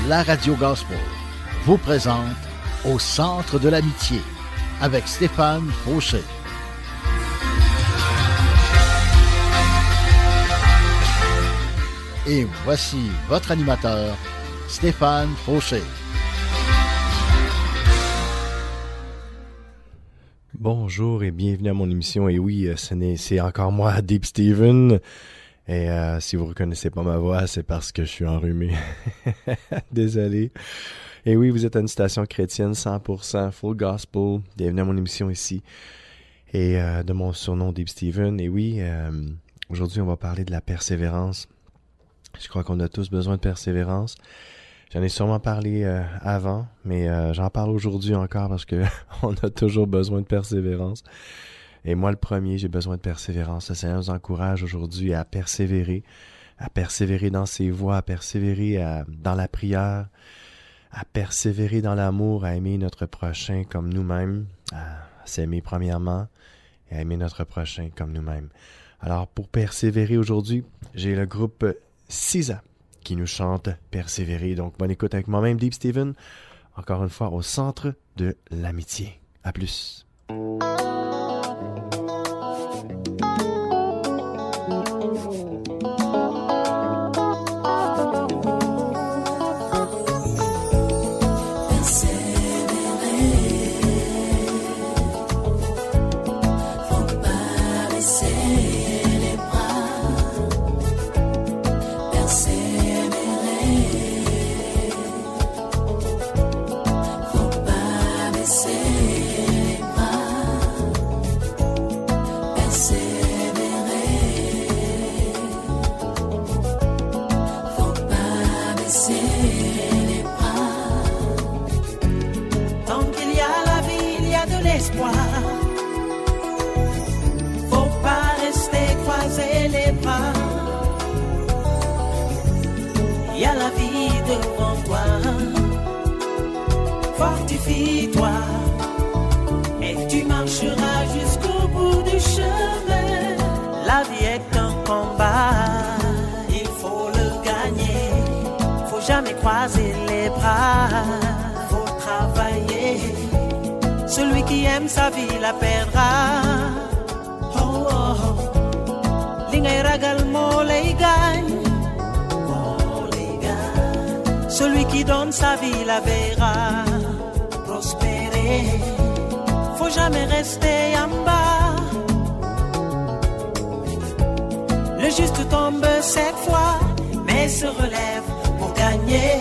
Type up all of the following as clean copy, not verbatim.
la radio gospel vous présente Au centre de l'amitié avec Stéphane Fauché. Et voici votre animateur, Stéphane Fauché. Bonjour et bienvenue à mon émission. Et oui, c'est encore moi, Deep Steven. Et si vous ne reconnaissez pas ma voix, c'est parce que je suis enrhumé. Désolé. Et oui, vous êtes à une station chrétienne 100%, full gospel. Bienvenue à mon émission ici. Et de mon surnom, Deep Steven. Et oui, aujourd'hui, on va parler de la persévérance. Je crois qu'on a tous besoin de persévérance. J'en ai sûrement parlé avant, mais j'en parle aujourd'hui encore parce que on a toujours besoin de persévérance. Et moi, le premier, j'ai besoin de persévérance. Le Seigneur nous encourage aujourd'hui à persévérer dans ses voies, à persévérer dans la prière, à persévérer dans l'amour, à aimer notre prochain comme nous-mêmes, à s'aimer premièrement et à aimer notre prochain comme nous-mêmes. Alors, pour persévérer aujourd'hui, j'ai le groupe Cisa qui nous chante Persévérer. Donc, bonne écoute avec moi-même, Deep Steven, encore une fois au centre de l'amitié. À plus. Fortifie-toi et tu marcheras jusqu'au bout du chemin. La vie est un combat, il faut le gagner. Faut jamais croiser les bras, faut travailler. Celui qui aime sa vie la perdra. Oh, oh, oh. Li ngay ragal moo lay gagne. Celui qui donne sa vie la verra prospérer. Faut jamais rester en bas. Le juste tombe 7 fois, mais se relève pour gagner.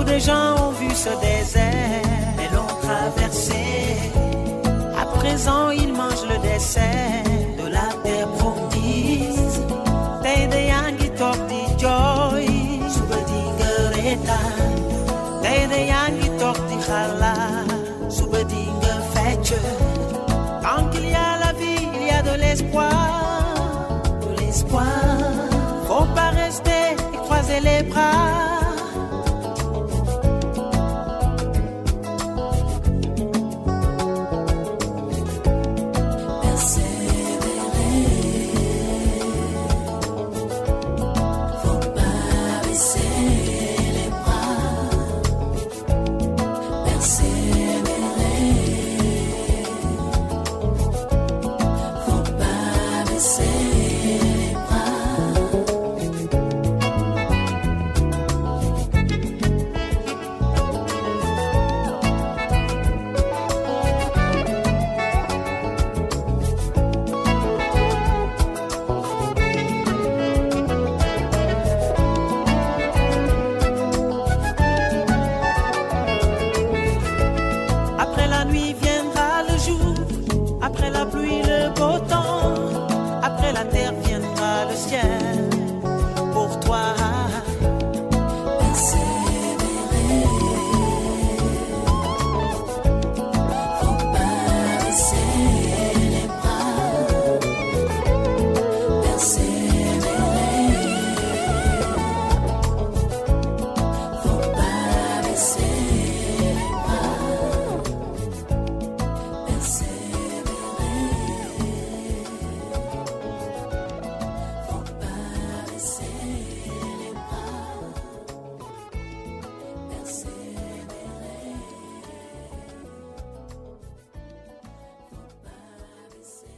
Les gens ont vu ce désert et l'ont traversé. À présent, ils mangent le dessert de la terre promise. Tede yangi tok di joy, suba di ngereta. Tede yangi tok di khala, suba di ngefetche. Tant qu'il y a la vie, il y a de l'espoir. De l'espoir. Faut pas rester et croiser les bras. pluie, le beau temps. Après la terre viendra le ciel. Pour toi, persévérer. Faut pas baisser les bras. Persévérer. Faut pas baisser les bras. Persévérer. Faut pas baisser les bras. Persévérer. Faut pas baisser.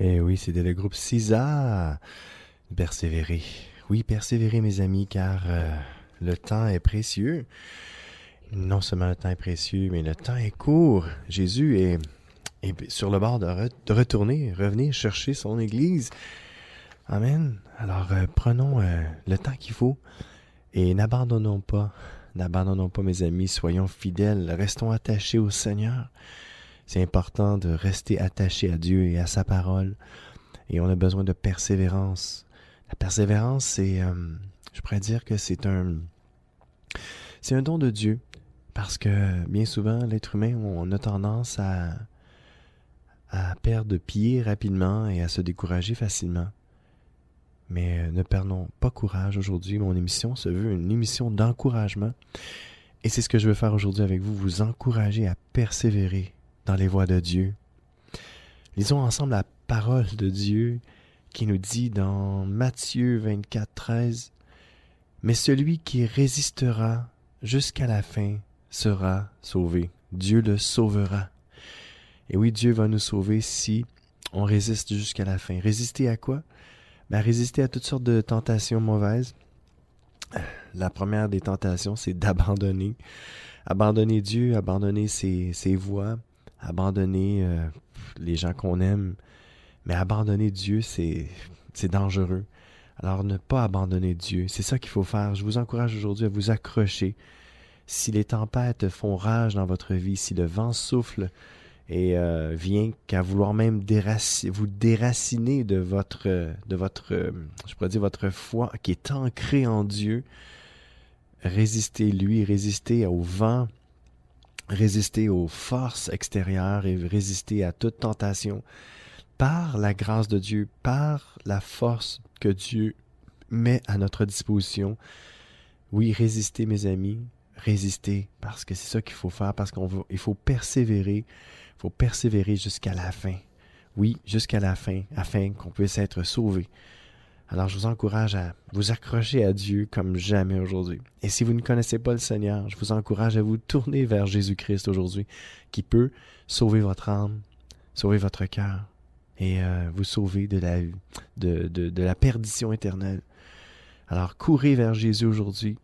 Eh oui, c'était le groupe Cisa. Persévérer. Oui, persévérer, mes amis, car le temps est précieux. Non seulement le temps est précieux, mais le temps est court. Jésus est sur le bord de revenir chercher son Église. Amen. Alors, prenons le temps qu'il faut et n'abandonnons pas, mes amis. Soyons fidèles, restons attachés au Seigneur. C'est important de rester attaché à Dieu et à sa parole. Et on a besoin de persévérance. La persévérance, je pourrais dire que c'est un don de Dieu. Parce que bien souvent, l'être humain, on a tendance à perdre pied rapidement et à se décourager facilement. Mais ne perdons pas courage aujourd'hui. Mon émission se veut une émission d'encouragement. Et c'est ce que je veux faire aujourd'hui avec vous, vous encourager à persévérer dans les voies de Dieu. Lisons ensemble la parole de Dieu qui nous dit dans Matthieu 24, 13, « Mais celui qui résistera jusqu'à la fin sera sauvé. » Dieu le sauvera. Et oui, Dieu va nous sauver si on résiste jusqu'à la fin. Résister à quoi? Résister à toutes sortes de tentations mauvaises. La première des tentations, c'est d'abandonner. Abandonner Dieu, abandonner ses voies, abandonner les gens qu'on aime. Mais abandonner Dieu, c'est dangereux. Alors ne pas abandonner Dieu, c'est ça qu'il faut faire. Je vous encourage aujourd'hui à vous accrocher. Si les tempêtes font rage dans votre vie, si le vent souffle et vient qu'à vouloir même vous déraciner de votre je pourrais dire votre foi qui est ancrée en Dieu, résistez-lui, résistez au vent, résistez aux forces extérieures et résistez à toute tentation par la grâce de Dieu, par la force que Dieu met à notre disposition. Oui, résistez mes amis, résistez, parce que c'est ça qu'il faut faire, parce qu'il faut persévérer. Il faut persévérer jusqu'à la fin. Oui, jusqu'à la fin, afin qu'on puisse être sauvé. Alors, je vous encourage à vous accrocher à Dieu comme jamais aujourd'hui. Et si vous ne connaissez pas le Seigneur, je vous encourage à vous tourner vers Jésus-Christ aujourd'hui, qui peut sauver votre âme, sauver votre cœur et vous sauver de la perdition éternelle. Alors, courez vers Jésus aujourd'hui,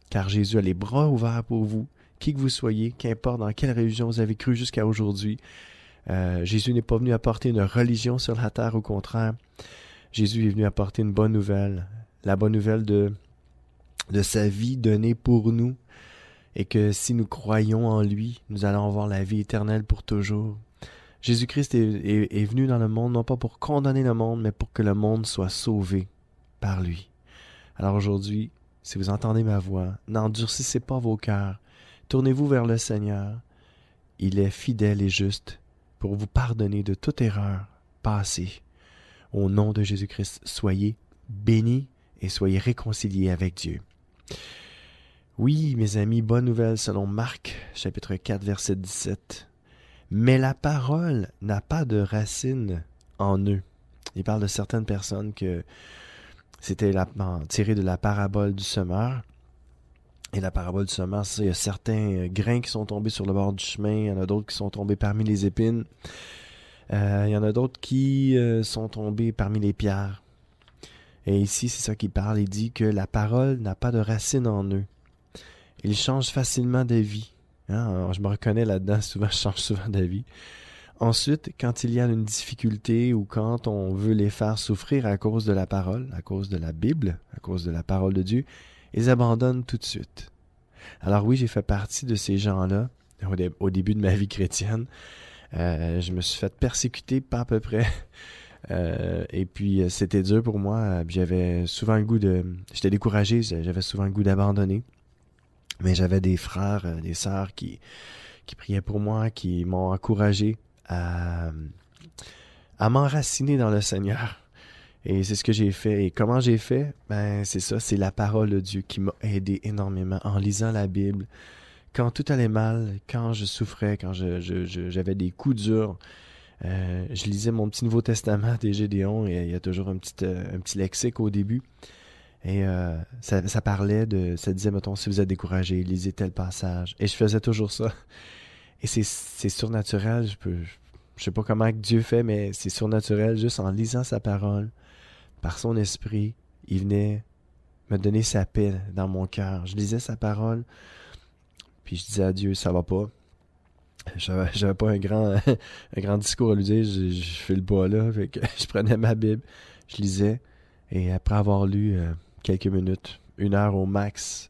car Jésus a les bras ouverts pour vous. Qui que vous soyez, qu'importe dans quelle religion vous avez cru jusqu'à aujourd'hui, Jésus n'est pas venu apporter une religion sur la terre, au contraire. Jésus est venu apporter une bonne nouvelle, la bonne nouvelle de sa vie donnée pour nous, et que si nous croyons en lui, nous allons avoir la vie éternelle pour toujours. Jésus-Christ est venu dans le monde, non pas pour condamner le monde, mais pour que le monde soit sauvé par lui. Alors aujourd'hui, si vous entendez ma voix, n'endurcissez pas vos cœurs. Tournez-vous vers le Seigneur. Il est fidèle et juste pour vous pardonner de toute erreur passée. Au nom de Jésus-Christ, soyez bénis et soyez réconciliés avec Dieu. Oui, mes amis, bonne nouvelle selon Marc, chapitre 4, verset 17. Mais la parole n'a pas de racine en eux. Il parle de certaines personnes que c'était tiré de la parabole du semeur. Et la parabole du semeur, c'est il y a certains grains qui sont tombés sur le bord du chemin, il y en a d'autres qui sont tombés parmi les épines, il y en a d'autres qui sont tombés parmi les pierres. Et ici, c'est ça qu'il parle, il dit que la parole n'a pas de racine en eux. Ils changent facilement d'avis. Hein? Je me reconnais là-dedans, souvent, je change souvent d'avis. Ensuite, quand il y a une difficulté ou quand on veut les faire souffrir à cause de la parole, à cause de la Bible, à cause de la parole de Dieu, ils abandonnent tout de suite. Alors oui, j'ai fait partie de ces gens-là. au début de ma vie chrétienne. Je me suis fait persécuter pas à peu près. Et puis, c'était dur pour moi. J'avais souvent le goût j'étais découragé, j'avais souvent le goût d'abandonner. Mais j'avais des frères, des sœurs qui priaient pour moi, qui m'ont encouragé à m'enraciner dans le Seigneur. Et c'est ce que j'ai fait. Et comment j'ai fait? Ben, c'est ça, c'est la parole de Dieu qui m'a aidé énormément en lisant la Bible. Quand tout allait mal, quand je souffrais, quand j'avais des coups durs, je lisais mon petit Nouveau Testament des Gédéons et il y a toujours un petit lexique au début. Et ça parlait ça disait, mettons, si vous êtes découragé, lisez tel passage. Et je faisais toujours ça. Et c'est surnaturel, je sais pas comment Dieu fait, mais c'est surnaturel, juste en lisant sa parole, par son esprit, il venait me donner sa paix dans mon cœur. Je lisais sa parole, puis je disais à Dieu, ça va pas. J'avais pas un grand discours à lui dire, je fais le pas là, fait que je prenais ma Bible, je lisais, et après avoir lu quelques minutes, 1 heure au max,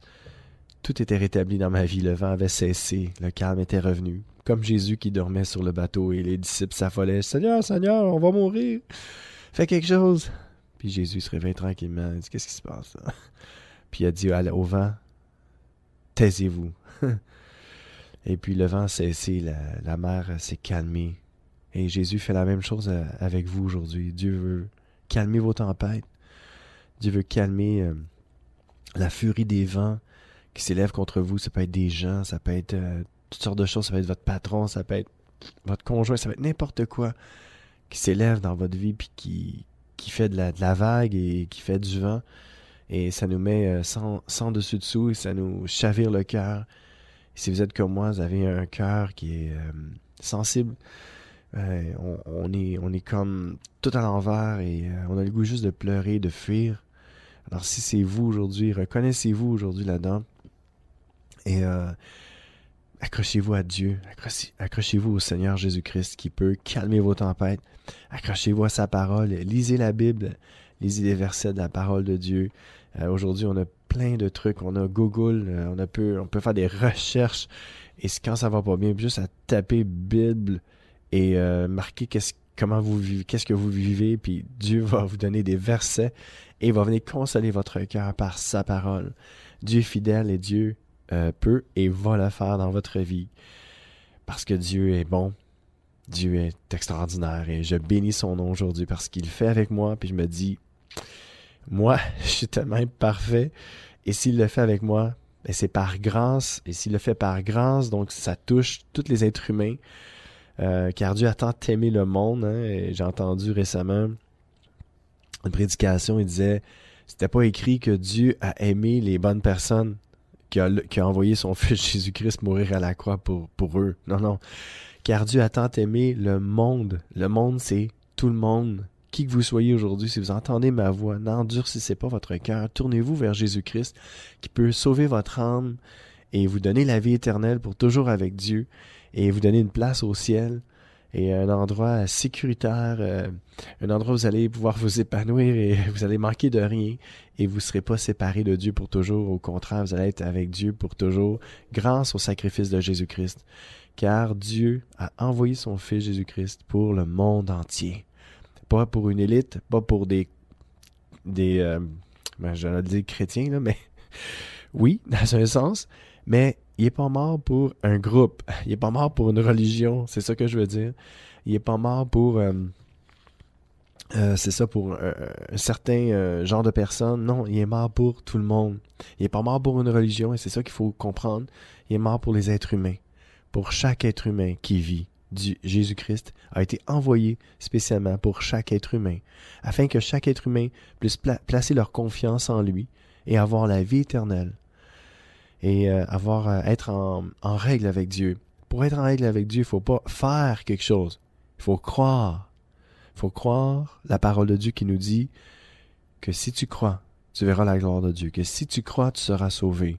tout était rétabli dans ma vie, le vent avait cessé, le calme était revenu, comme Jésus qui dormait sur le bateau et les disciples s'affolaient, « Seigneur, Seigneur, on va mourir, fais quelque chose !» Puis Jésus se réveille tranquillement, il dit, « Qu'est-ce qui se passe là? » Puis il a dit au vent, « Taisez-vous !» Et puis le vent a cessé, la mer s'est calmée. Et Jésus fait la même chose avec vous aujourd'hui. Dieu veut calmer vos tempêtes. Dieu veut calmer la furie des vents qui s'élèvent contre vous. Ça peut être des gens, ça peut être toutes sortes de choses. Ça peut être votre patron, ça peut être votre conjoint, ça peut être n'importe quoi qui s'élève dans votre vie puis qui fait de la vague et qui fait du vent. Et ça nous met sans dessus-dessous et ça nous chavire le cœur. Si vous êtes comme moi, vous avez un cœur qui est sensible, on est comme tout à l'envers et on a le goût juste de pleurer, de fuir. Alors si c'est vous aujourd'hui, reconnaissez-vous aujourd'hui là-dedans et accrochez-vous à Dieu, accrochez-vous au Seigneur Jésus-Christ qui peut calmer vos tempêtes, accrochez-vous à sa parole, lisez la Bible, lisez les versets de la parole de Dieu. Aujourd'hui, on a plein de trucs. On a Google, on peut faire des recherches. Et quand ça va pas bien, juste à taper Bible et marquer qu'est-ce que vous vivez, puis Dieu va vous donner des versets et il va venir consoler votre cœur par sa parole. Dieu est fidèle et Dieu peut et va le faire dans votre vie. Parce que Dieu est bon, Dieu est extraordinaire et je bénis son nom aujourd'hui parce qu'il fait avec moi, puis je me dis... Moi, je suis tellement imparfait. Et s'il le fait avec moi, ben c'est par grâce. Et s'il le fait par grâce, donc ça touche tous les êtres humains. Car Dieu a tant aimé le monde. Hein, et j'ai entendu récemment une prédication, il disait, c'était pas écrit que Dieu a aimé les bonnes personnes, qui a envoyé son fils Jésus-Christ mourir à la croix pour eux. Non, non. Car Dieu a tant aimé le monde. Le monde, c'est tout le monde. Qui que vous soyez aujourd'hui, si vous entendez ma voix, n'endurcissez pas votre cœur, tournez-vous vers Jésus-Christ qui peut sauver votre âme et vous donner la vie éternelle pour toujours avec Dieu et vous donner une place au ciel et un endroit sécuritaire, un endroit où vous allez pouvoir vous épanouir et vous allez manquer de rien et vous ne serez pas séparés de Dieu pour toujours. Au contraire, vous allez être avec Dieu pour toujours grâce au sacrifice de Jésus-Christ. Car Dieu a envoyé son Fils Jésus-Christ pour le monde entier. Pas pour une élite, pas pour j'allais dire chrétiens, là, mais oui, dans un sens, mais il n'est pas mort pour un groupe, il n'est pas mort pour une religion, c'est ça que je veux dire. Il n'est pas mort pour, c'est ça, pour un certain genre de personnes. Non, il est mort pour tout le monde. Il n'est pas mort pour une religion, et c'est ça qu'il faut comprendre. Il est mort pour les êtres humains, pour chaque être humain qui vit. Jésus-Christ a été envoyé spécialement pour chaque être humain, afin que chaque être humain puisse placer leur confiance en lui et avoir la vie éternelle et être en règle avec Dieu. Pour être en règle avec Dieu, il ne faut pas faire quelque chose, il faut croire. Il faut croire la parole de Dieu qui nous dit que si tu crois, tu verras la gloire de Dieu, que si tu crois, tu seras sauvé.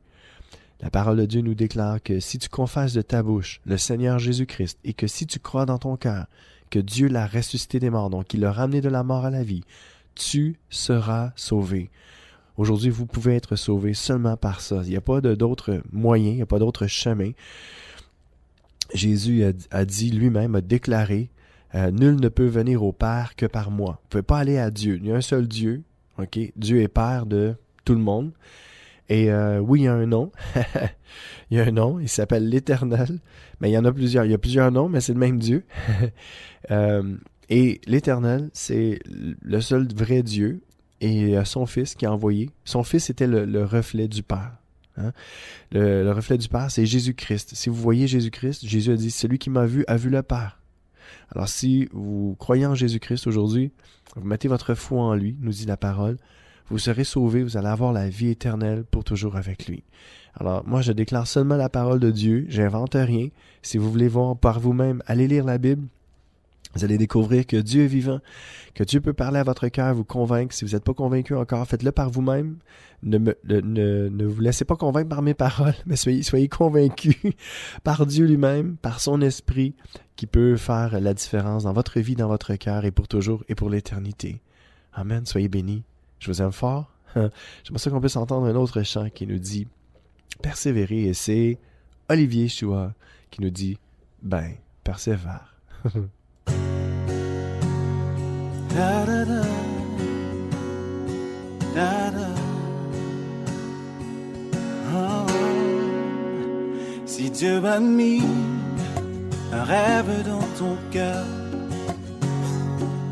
La parole de Dieu nous déclare que si tu confesses de ta bouche le Seigneur Jésus-Christ et que si tu crois dans ton cœur que Dieu l'a ressuscité des morts, donc il l'a ramené de la mort à la vie, tu seras sauvé. Aujourd'hui, vous pouvez être sauvé seulement par ça. Il n'y a pas d'autre moyen, il n'y a pas d'autre chemin. Jésus a dit lui-même, a déclaré, nul ne peut venir au Père que par moi. Vous ne pouvez pas aller à Dieu. Il y a un seul Dieu. OK? Dieu est Père de tout le monde. Et oui, il y a un nom. Il y a un nom. Il s'appelle l'Éternel. Mais il y en a plusieurs. Il y a plusieurs noms, mais c'est le même Dieu. Et l'Éternel, c'est le seul vrai Dieu. Et son Fils qui a envoyé. Son Fils était le reflet du Père. Hein? Le reflet du Père, c'est Jésus-Christ. Si vous voyez Jésus-Christ, Jésus a dit, celui qui m'a vu a vu le Père. Alors si vous croyez en Jésus-Christ aujourd'hui, vous mettez votre foi en lui, nous dit la parole, vous serez sauvés, vous allez avoir la vie éternelle pour toujours avec lui. Alors moi je déclare seulement la parole de Dieu, j'invente rien. Si vous voulez voir par vous-même, allez lire la Bible. Vous allez découvrir que Dieu est vivant, que Dieu peut parler à votre cœur, vous convaincre. Si vous n'êtes pas convaincu encore, faites-le par vous-même. Ne vous laissez pas convaincre par mes paroles, mais soyez convaincus par Dieu lui-même, par son esprit, qui peut faire la différence dans votre vie, dans votre cœur, et pour toujours, et pour l'éternité. Amen, soyez bénis. Je vous aime fort. J'aimerais ça qu'on puisse entendre un autre chant qui nous dit « Persévérer », et c'est Olivier Choua qui nous dit « Ben, persévère ». Da da da, da da. Oh. Si Dieu a mis un rêve dans ton cœur,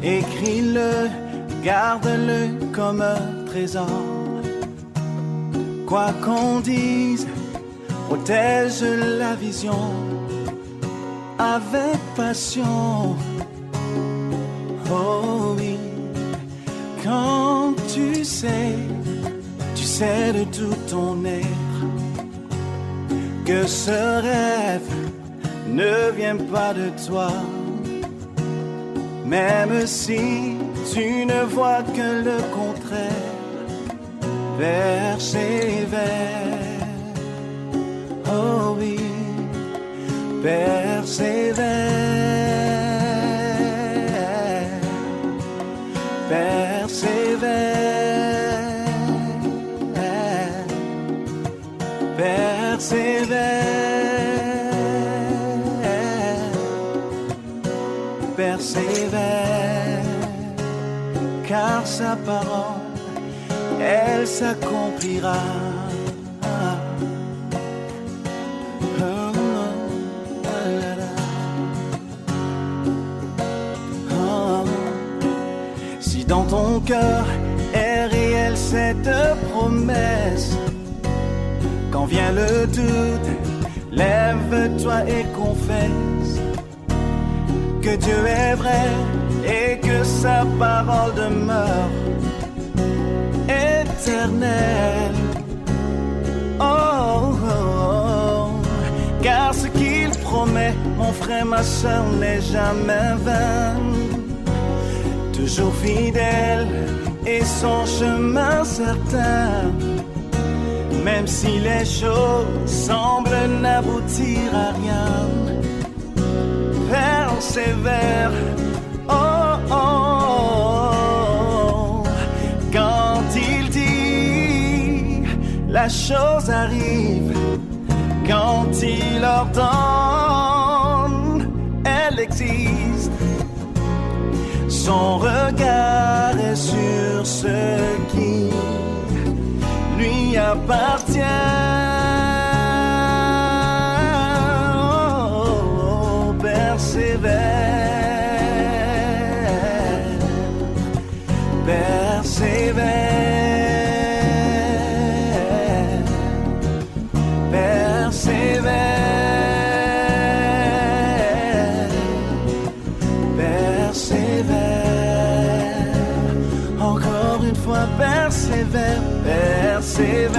écris-le, garde-le comme un trésor. Quoi qu'on dise, protège la vision avec passion. Oh oui, quand tu sais de tout ton être que ce rêve ne vient pas de toi, même si tu ne vois que le contraire, persévère. Oh oui, persévère. Persévère, persévère, persévère, car sa parole, elle s'accomplira. Dans ton cœur est réelle cette promesse. Quand vient le doute, lève-toi et confesse que Dieu est vrai et que sa parole demeure éternelle. Oh, oh, oh. Car ce qu'il promet, mon frère, ma soeur, n'est jamais vain. Toujours fidèle et son chemin certain, même si les choses semblent n'aboutir à rien. Persévère, oh, oh, oh. Quand il dit, la chose arrive. Quand il ordonne, elle existe. Son regard est sur ce qui lui appartient. Oh, persévère, persévère, persévère. Persévère, persévère,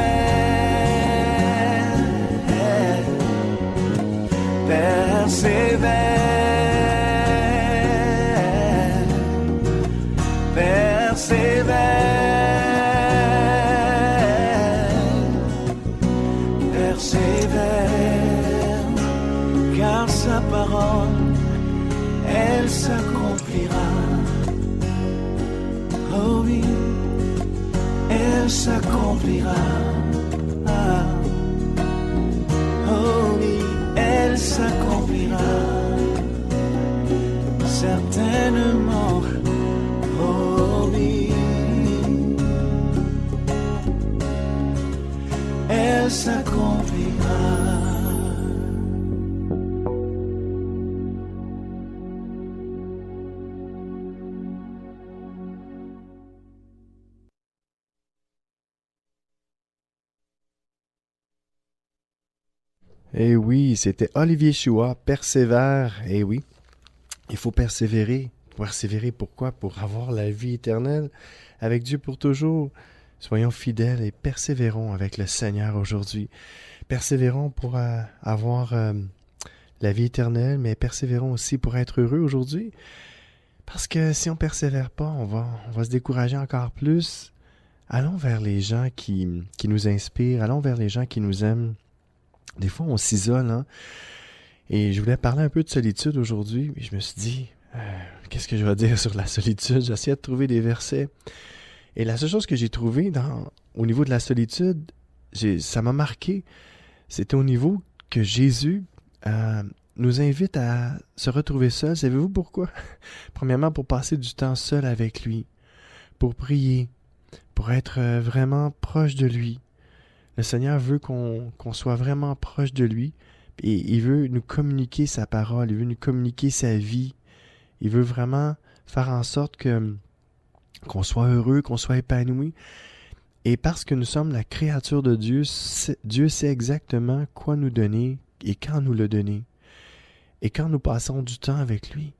persévère, persévère, persévère, car sa parole, elle s'accomplira. Oh oui, elle s'accomplira. Ah. Oh oui, elle s'accomplira. Eh oui, c'était Olivier Chua, Persévère. Eh oui, il faut persévérer. Persévérer pourquoi? Pour avoir la vie éternelle avec Dieu pour toujours. Soyons fidèles et persévérons avec le Seigneur aujourd'hui. Persévérons pour avoir la vie éternelle, mais persévérons aussi pour être heureux aujourd'hui. Parce que si on ne persévère pas, on va se décourager encore plus. Allons vers les gens qui nous inspirent, allons vers les gens qui nous aiment. Des fois, on s'isole, hein? Et je voulais parler un peu de solitude aujourd'hui, et je me suis dit, qu'est-ce que je vais dire sur la solitude? J'essayais de trouver des versets. Et la seule chose que j'ai trouvée au niveau de la solitude, ça m'a marqué, c'était au niveau que Jésus nous invite à se retrouver seuls. Savez-vous pourquoi? Premièrement, pour passer du temps seul avec lui, pour prier, pour être vraiment proche de lui. Le Seigneur veut qu'on soit vraiment proche de lui et il veut nous communiquer sa parole, il veut nous communiquer sa vie. Il veut vraiment faire en sorte qu'on soit heureux, qu'on soit épanoui. Et parce que nous sommes la créature de Dieu, Dieu sait exactement quoi nous donner et quand nous le donner. Et quand nous passons du temps avec lui,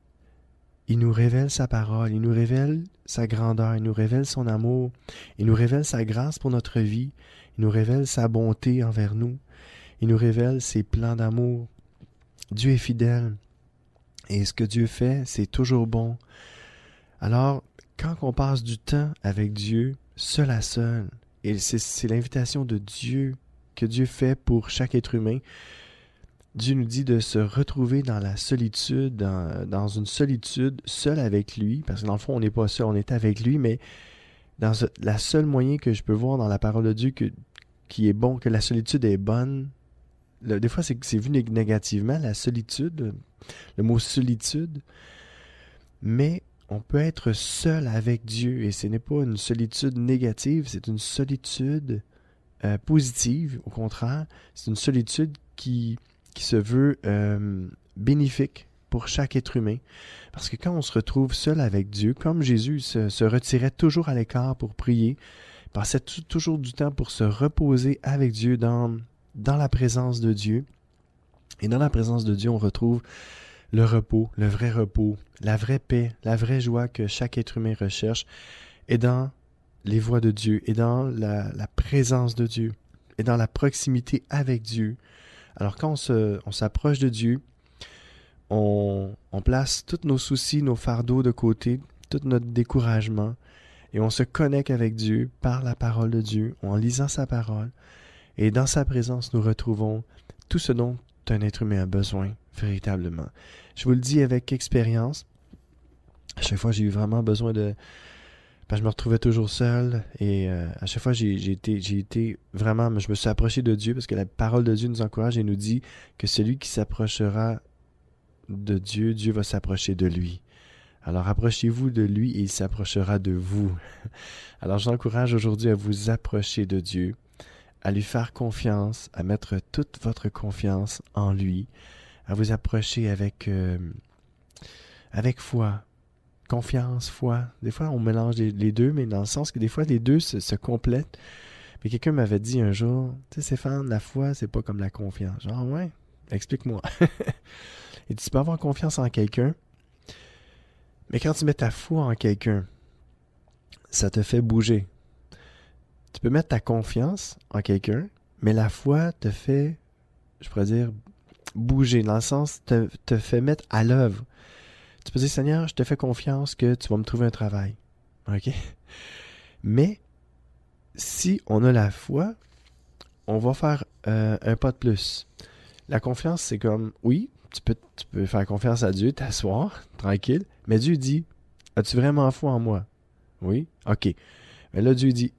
il nous révèle sa parole, il nous révèle sa grandeur, il nous révèle son amour, il nous révèle sa grâce pour notre vie, il nous révèle sa bonté envers nous, il nous révèle ses plans d'amour. Dieu est fidèle et ce que Dieu fait, c'est toujours bon. Alors, quand on passe du temps avec Dieu, seul à seul, et c'est l'invitation de Dieu que Dieu fait pour chaque être humain, Dieu nous dit de se retrouver dans la solitude, dans une solitude, seul avec lui, parce que dans le fond, on n'est pas seul, on est avec lui, mais dans la seule moyen que je peux voir dans la parole de Dieu qui est bon, que la solitude est bonne, des fois c'est vu négativement, la solitude, le mot solitude, mais on peut être seul avec Dieu, et ce n'est pas une solitude négative, c'est une solitude positive, au contraire, c'est une solitude qui se veut bénéfique pour chaque être humain. Parce que quand on se retrouve seul avec Dieu, comme Jésus se retirait toujours à l'écart pour prier, passait toujours du temps pour se reposer avec Dieu dans la présence de Dieu. Et dans la présence de Dieu, on retrouve le repos, le vrai repos, la vraie paix, la vraie joie que chaque être humain recherche, est dans les voies de Dieu, et dans la présence de Dieu, et dans la proximité avec Dieu. Alors quand on s'approche de Dieu, on place tous nos soucis, nos fardeaux de côté, tout notre découragement, et on se connecte avec Dieu par la parole de Dieu, en lisant sa parole. Et dans sa présence, nous retrouvons tout ce dont un être humain a besoin, véritablement. Je vous le dis avec expérience, à chaque fois j'ai eu vraiment besoin de... je me retrouvais toujours seul et à chaque fois j'ai été vraiment, je me suis approché de Dieu parce que la parole de Dieu nous encourage et nous dit que celui qui s'approchera de Dieu, Dieu va s'approcher de lui. Alors approchez-vous de lui et il s'approchera de vous. Alors j'encourage aujourd'hui à vous approcher de Dieu, à lui faire confiance, à mettre toute votre confiance en lui, à vous approcher avec foi. Confiance, foi. Des fois, on mélange les deux, mais dans le sens que des fois, les deux se complètent. Mais quelqu'un m'avait dit un jour, tu sais, Stéphane, la foi, c'est pas comme la confiance. Genre, ouais, explique-moi. Et tu peux avoir confiance en quelqu'un, mais quand tu mets ta foi en quelqu'un, ça te fait bouger. Tu peux mettre ta confiance en quelqu'un, mais la foi te fait, je pourrais dire, bouger, dans le sens, te fait mettre à l'œuvre. Tu peux dire, Seigneur, je te fais confiance que tu vas me trouver un travail. OK? Mais, si on a la foi, on va faire un pas de plus. La confiance, c'est comme, oui, tu peux faire confiance à Dieu, t'asseoir, tranquille, mais Dieu dit, as-tu vraiment foi en moi? Oui? OK. Mais là, Dieu dit,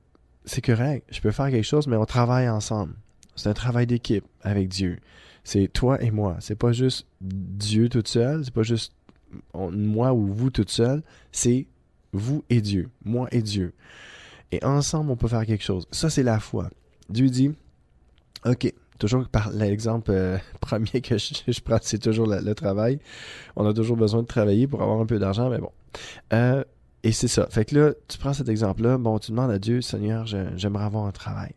c'est correct, je peux faire quelque chose, mais on travaille ensemble. C'est un travail d'équipe avec Dieu. C'est toi et moi. C'est pas juste Dieu tout seul, c'est pas juste moi ou vous toute seule, c'est vous et Dieu, moi et Dieu. Et ensemble, on peut faire quelque chose. Ça, c'est la foi. Dieu dit, OK, toujours par l'exemple premier que je prends, c'est toujours le travail. On a toujours besoin de travailler pour avoir un peu d'argent, mais bon. Et c'est ça. Fait que là, tu prends cet exemple-là, bon, tu demandes à Dieu, Seigneur, j'aimerais avoir un travail.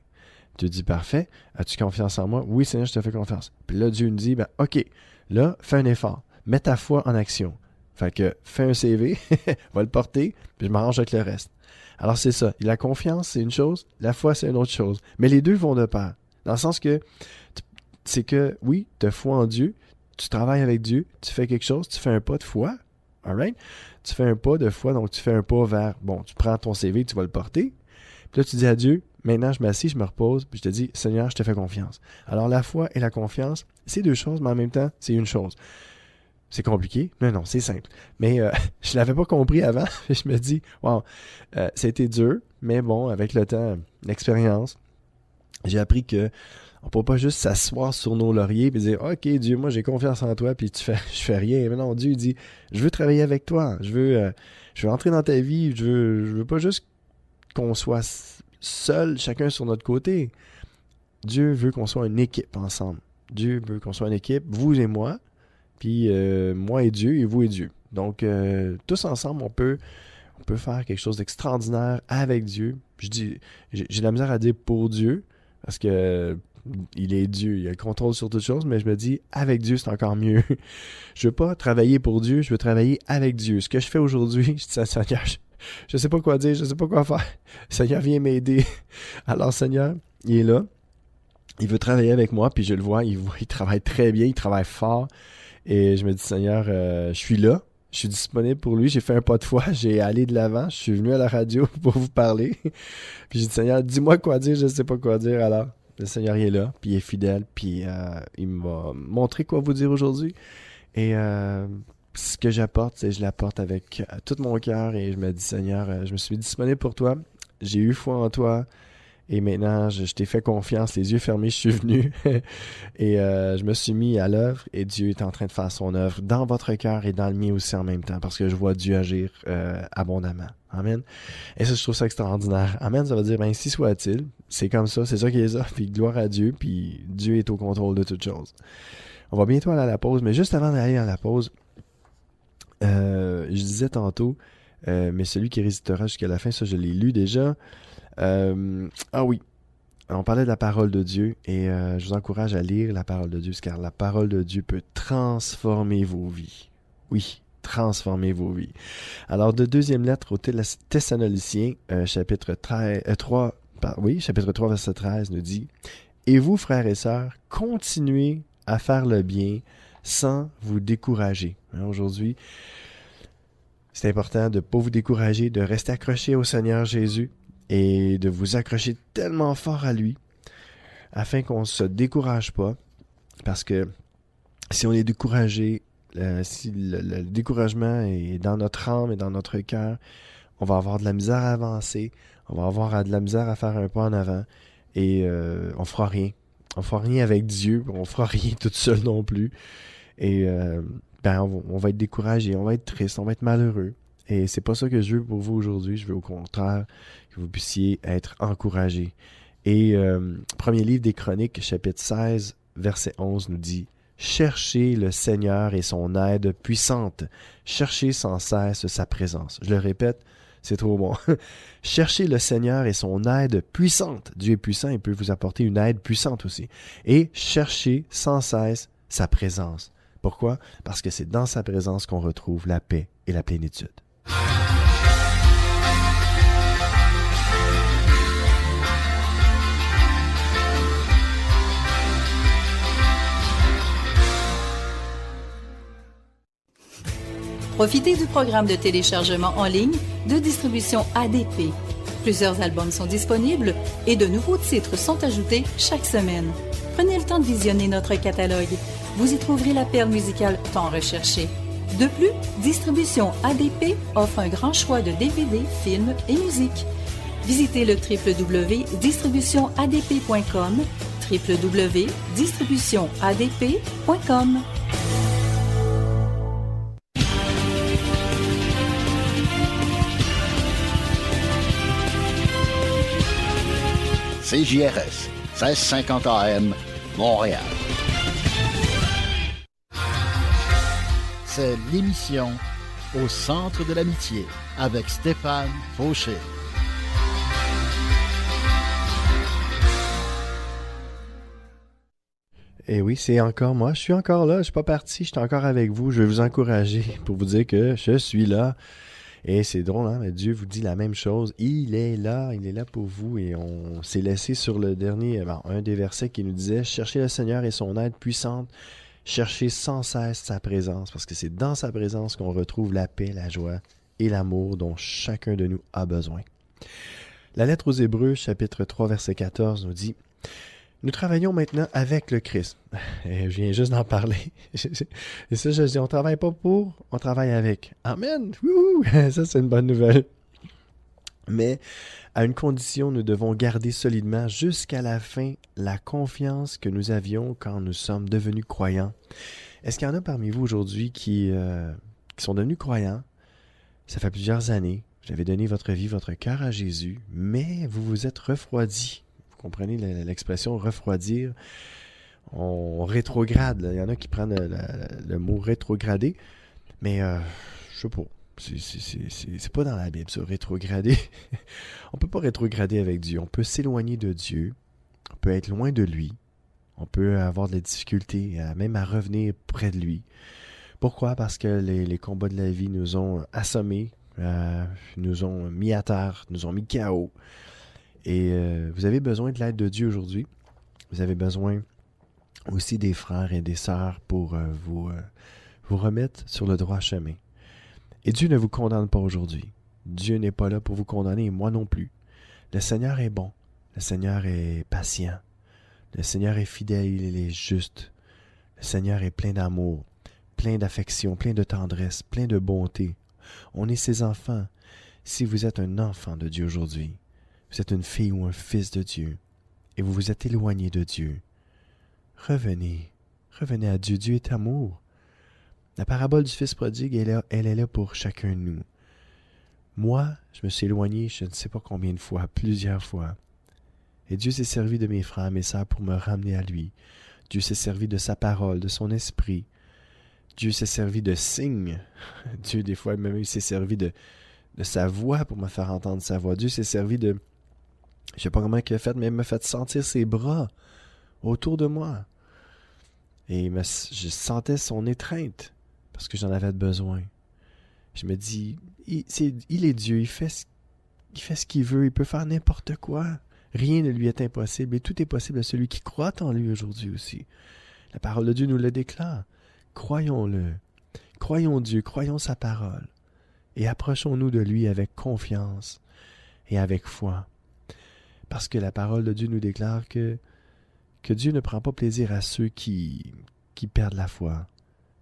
Dieu dit, parfait. As-tu confiance en moi? Oui, Seigneur, je te fais confiance. Puis là, Dieu nous dit, ben, OK, là, fais un effort. Mets ta foi en action. Fait que fais un CV, va le porter, puis je m'arrange avec le reste. Alors, c'est ça. La confiance, c'est une chose. La foi, c'est une autre chose. Mais les deux vont de pair. Dans le sens que, c'est que, oui, tu as foi en Dieu, tu travailles avec Dieu, tu fais quelque chose, tu fais un pas de foi. All right? Tu fais un pas de foi, donc tu fais un pas vers, bon, tu prends ton CV, tu vas le porter. Puis là, tu dis à Dieu, maintenant, je m'assis, je me repose, puis je te dis, Seigneur, je te fais confiance. Alors, la foi et la confiance, c'est deux choses, mais en même temps, c'est une chose. C'est compliqué? Mais non, c'est simple. Mais je ne l'avais pas compris avant. Je me dis, wow, ça a été dur, mais bon, avec le temps, l'expérience, j'ai appris que on ne peut pas juste s'asseoir sur nos lauriers et dire, OK, Dieu, moi, j'ai confiance en toi, puis je fais rien. Mais non, Dieu dit, je veux travailler avec toi. Je veux entrer dans ta vie. Je veux pas juste qu'on soit seul, chacun sur notre côté. Dieu veut qu'on soit une équipe ensemble. Dieu veut qu'on soit une équipe, vous et moi. Puis moi et Dieu, et vous et Dieu. Donc, tous ensemble, on peut faire quelque chose d'extraordinaire avec Dieu. Je dis, j'ai de la misère à dire pour Dieu, parce que il est Dieu, il a le contrôle sur toutes choses, mais je me dis, avec Dieu, c'est encore mieux. Je veux pas travailler pour Dieu, je veux travailler avec Dieu. Ce que je fais aujourd'hui, je dis à Seigneur, je sais pas quoi dire, je sais pas quoi faire. Seigneur, viens m'aider. Alors, Seigneur, il est là. Il veut travailler avec moi, puis je le vois, il travaille très bien, il travaille fort. Et je me dis, Seigneur, je suis là, je suis disponible pour lui, j'ai fait un pas de foi, j'ai allé de l'avant, je suis venu à la radio pour vous parler. Puis j'ai dit, Seigneur, dis-moi quoi dire, je ne sais pas quoi dire. Alors, le Seigneur, il est là, puis il est fidèle, puis il m'a montré quoi vous dire aujourd'hui. Et ce que j'apporte, c'est que je l'apporte avec tout mon cœur et je me dis, Seigneur, je me suis disponible pour toi, j'ai eu foi en toi. Et maintenant, je t'ai fait confiance, les yeux fermés, je suis venu et je me suis mis à l'œuvre et Dieu est en train de faire son œuvre dans votre cœur et dans le mien aussi en même temps parce que je vois Dieu agir abondamment. Amen. Et ça, je trouve ça extraordinaire. Amen, ça veut dire, ben, ainsi soit-il. C'est comme ça, c'est ça qui est ça. Puis gloire à Dieu, puis Dieu est au contrôle de toutes choses. On va bientôt aller à la pause, mais juste avant d'aller à la pause, je disais tantôt, mais celui qui résistera jusqu'à la fin, ça je l'ai lu déjà. Ah oui, on parlait de la parole de Dieu et je vous encourage à lire la parole de Dieu car la parole de Dieu peut transformer vos vies. Oui, transformer vos vies. Alors, de deuxième lettre aux Thessaloniciens, chapitre 3, verset 13 nous dit « Et vous, frères et sœurs, continuez à faire le bien sans vous décourager. » Aujourd'hui, c'est important de ne pas vous décourager, de rester accroché au Seigneur Jésus et de vous accrocher tellement fort à lui afin qu'on ne se décourage pas parce que si on est découragé, si le découragement est dans notre âme et dans notre cœur, on va avoir de la misère à avancer, on va avoir de la misère à faire un pas en avant et on fera rien. On fera rien avec Dieu, on fera rien tout seul non plus et on va être découragé, on va être triste, on va être malheureux. Et c'est pas ça que je veux pour vous aujourd'hui. Je veux au contraire que vous puissiez être encouragés. Et premier livre des Chroniques, chapitre 16, verset 11 nous dit « Cherchez le Seigneur et son aide puissante. Cherchez sans cesse sa présence. » Je le répète, c'est trop bon. « Cherchez le Seigneur et son aide puissante. » Dieu est puissant, il peut vous apporter une aide puissante aussi. Et cherchez sans cesse sa présence. Pourquoi? Parce que c'est dans sa présence qu'on retrouve la paix et la plénitude. Profitez du programme de téléchargement en ligne de distribution ADP. Plusieurs albums sont disponibles et de nouveaux titres sont ajoutés chaque semaine. Prenez le temps de visionner notre catalogue. Vous y trouverez la perle musicale tant recherchée. De plus, Distribution ADP offre un grand choix de DVD, films et musique. Visitez le www.distributionadp.com, www.distributionadp.com. CJRS, 1650 AM, Montréal. C'est l'émission Au centre de l'amitié avec Stéphane Fauché. Et oui, c'est encore moi. Je suis encore là. Je suis pas parti. Je suis encore avec vous. Je vais vous encourager pour vous dire que je suis là. Et c'est drôle, hein? Mais Dieu vous dit la même chose. Il est là pour vous. Et on s'est laissé sur le dernier, un des versets qui nous disait « Cherchez le Seigneur et son aide puissante. Cherchez sans cesse sa présence. » Parce que c'est dans sa présence qu'on retrouve la paix, la joie et l'amour dont chacun de nous a besoin. La lettre aux Hébreux, chapitre 3, verset 14, nous dit « Nous travaillons maintenant avec le Christ. » Et je viens juste d'en parler. Et ça, je dis, on travaille pas pour, on travaille avec. Amen! Wouhou! Ça, c'est une bonne nouvelle. Mais à une condition, nous devons garder solidement jusqu'à la fin la confiance que nous avions quand nous sommes devenus croyants. Est-ce qu'il y en a parmi vous aujourd'hui qui sont devenus croyants? Ça fait plusieurs années. Vous avez donné votre vie, votre cœur à Jésus, mais vous vous êtes refroidis. Vous comprenez l'expression refroidir? On rétrograde. Là. Il y en a qui prennent le mot rétrograder, mais je sais pas. C'est pas dans la Bible, ça, rétrograder. On peut pas rétrograder avec Dieu. On peut s'éloigner de Dieu. On peut être loin de lui. On peut avoir de la difficulté, même à revenir près de lui. Pourquoi? Parce que les combats de la vie nous ont assommés, nous ont mis à terre, nous ont mis KO. Et vous avez besoin de l'aide de Dieu aujourd'hui. Vous avez besoin aussi des frères et des sœurs pour vous remettre sur le droit chemin. Et Dieu ne vous condamne pas aujourd'hui. Dieu n'est pas là pour vous condamner, et moi non plus. Le Seigneur est bon. Le Seigneur est patient. Le Seigneur est fidèle, il est juste. Le Seigneur est plein d'amour, plein d'affection, plein de tendresse, plein de bonté. On est ses enfants. Si vous êtes un enfant de Dieu aujourd'hui, vous êtes une fille ou un fils de Dieu, et vous vous êtes éloigné de Dieu, revenez à Dieu. Dieu est amour. La parabole du fils prodigue, elle est là pour chacun de nous. Moi, je me suis éloigné, je ne sais pas combien de fois, plusieurs fois. Et Dieu s'est servi de mes frères, mes sœurs pour me ramener à lui. Dieu s'est servi de sa parole, de son esprit. Dieu s'est servi de signes. Dieu, des fois, même, il s'est servi de sa voix pour me faire entendre sa voix. Dieu s'est servi de... Je ne sais pas comment il a fait, mais il m'a fait sentir ses bras autour de moi. Et je sentais son étreinte parce que j'en avais besoin. Je me dis, il est Dieu, il fait ce qu'il veut, il peut faire n'importe quoi. Rien ne lui est impossible et tout est possible à celui qui croit en lui aujourd'hui aussi. La parole de Dieu nous le déclare. Croyons-le. Croyons Dieu, croyons sa parole et approchons-nous de lui avec confiance et avec foi. Parce que la parole de Dieu nous déclare que Dieu ne prend pas plaisir à ceux qui perdent la foi,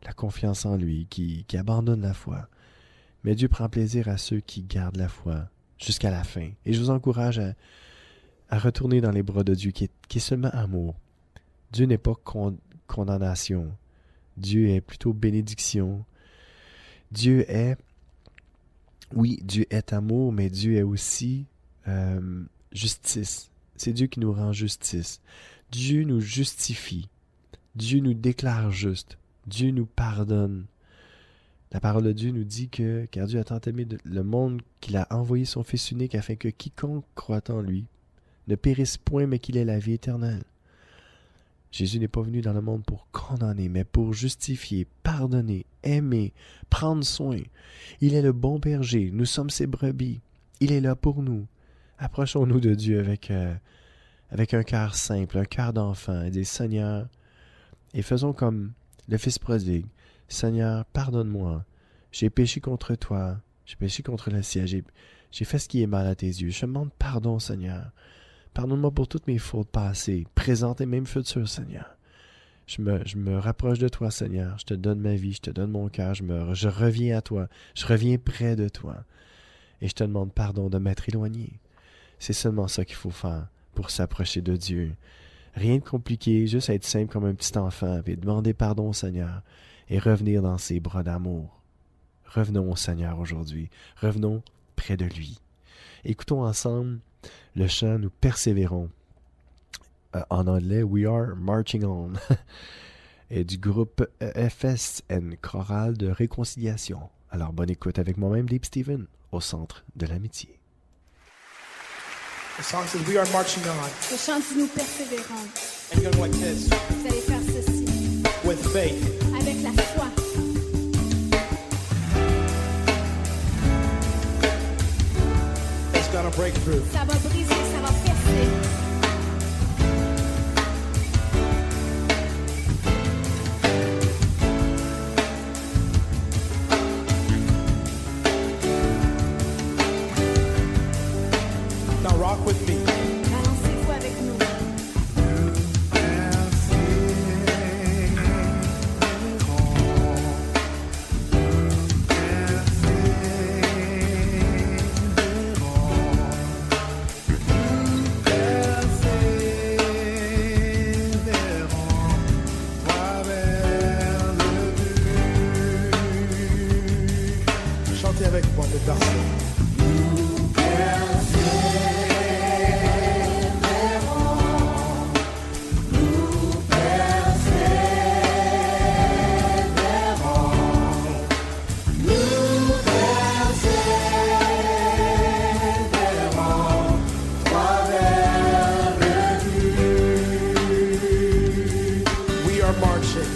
la confiance en lui, qui abandonnent la foi. Mais Dieu prend plaisir à ceux qui gardent la foi jusqu'à la fin. Et je vous encourage à retourner dans les bras de Dieu qui est seulement amour. Dieu n'est pas condamnation. Dieu est plutôt bénédiction. Dieu est amour, mais Dieu est aussi justice. C'est Dieu qui nous rend justice. Dieu nous justifie. Dieu nous déclare juste. Dieu nous pardonne. La parole de Dieu nous dit que, car Dieu a tant aimé le monde qu'il a envoyé son Fils unique afin que quiconque croit en lui ne périsse point, mais qu'il ait la vie éternelle. Jésus n'est pas venu dans le monde pour condamner, mais pour justifier, pardonner, aimer, prendre soin. Il est le bon berger, nous sommes ses brebis. Il est là pour nous. Approchons-nous de Dieu avec un cœur simple, un cœur d'enfant, et des Seigneur, et faisons comme le Fils prodigue. Seigneur, pardonne-moi. J'ai péché contre toi. J'ai péché contre le ciel. J'ai fait ce qui est mal à tes yeux. Je te demande pardon, Seigneur. Pardonne-moi pour toutes mes fautes passées, présentes et même futures, Seigneur. Je me rapproche de toi, Seigneur. Je te donne ma vie, je te donne mon cœur. Je reviens à toi. Je reviens près de toi. Et je te demande pardon de m'être éloigné. C'est seulement ça qu'il faut faire pour s'approcher de Dieu. Rien de compliqué, juste être simple comme un petit enfant et demander pardon au Seigneur et revenir dans ses bras d'amour. Revenons au Seigneur aujourd'hui. Revenons près de lui. Écoutons ensemble le chant « Nous persévérons ». En anglais, « We are marching on » et du groupe FSN, chorale de réconciliation. Alors, bonne écoute avec moi-même, Deep Steven, au centre de l'amitié. The song says we are marching on. Le chant dit nous persévérons. And it goes like this. Vous allez faire ceci. with faith. Avec la foi. It's gonna break through. Ça va briser, ça va percer. Now rock with me. Balancez-vous avec nous. Chantez avec moi, les garçons. We are marching.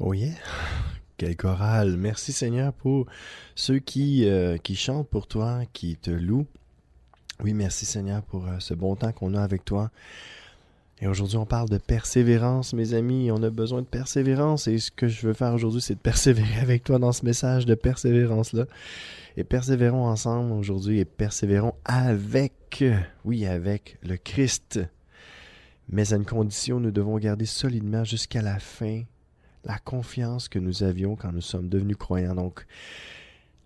Oh yeah! Quelle chorale! Merci Seigneur pour ceux qui chantent pour toi, qui te louent. Oui, merci Seigneur pour ce bon temps qu'on a avec toi. Et aujourd'hui, on parle de persévérance, mes amis. On a besoin de persévérance. Et ce que je veux faire aujourd'hui, c'est de persévérer avec toi dans ce message de persévérance-là. Et persévérons ensemble aujourd'hui et persévérons avec le Christ. Mais à une condition, nous devons garder solidement jusqu'à la fin la confiance que nous avions quand nous sommes devenus croyants. Donc,